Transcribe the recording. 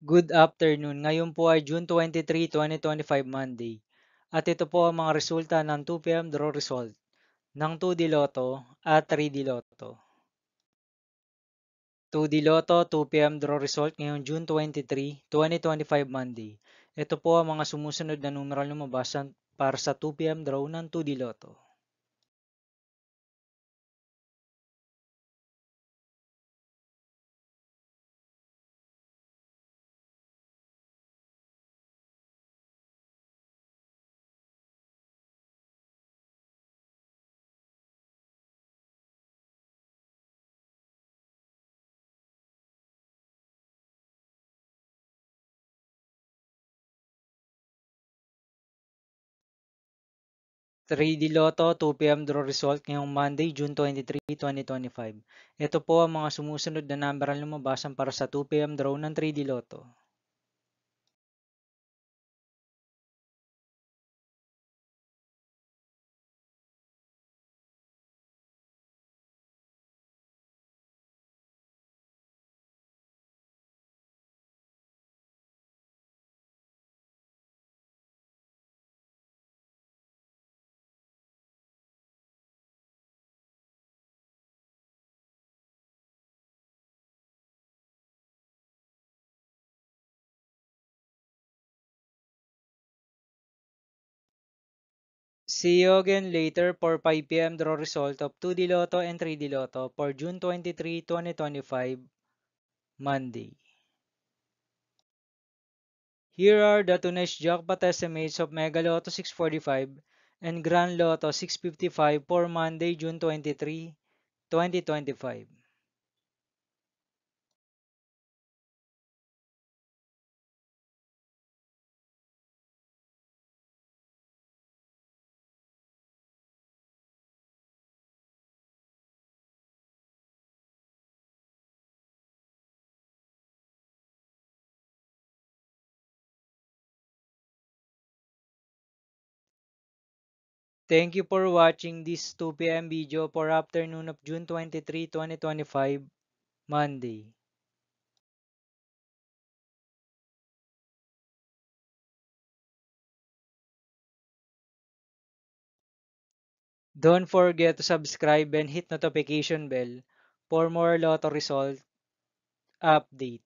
Good afternoon. Ngayon po ay June 23, 2025 Monday. At ito po ang mga resulta ng 2 p.m. draw result ng 2D Lotto at 3D Lotto. 2D Lotto 2 p.m. draw result ngayong June 23, 2025 Monday. Ito po ang mga sumusunod na numeral lumabas para sa 2 p.m. draw ng 2D Lotto. 3D Lotto 2 p.m. draw result ngayong Monday, June 23, 2025. Ito po ang mga sumusunod na numeral lumabas para sa 2 p.m. draw ng 3D Lotto. See you again later for 5 p.m. draw result of 2D Lotto and 3D Lotto for June 23, 2025, Monday. Here are the tonight's jackpot estimates of Mega Lotto 645 and Grand Lotto 655 for Monday, June 23, 2025. Thank you for watching this 2 p.m. video for afternoon of June 23, 2025, Monday. Don't forget to subscribe and hit notification bell for more Lotto result update.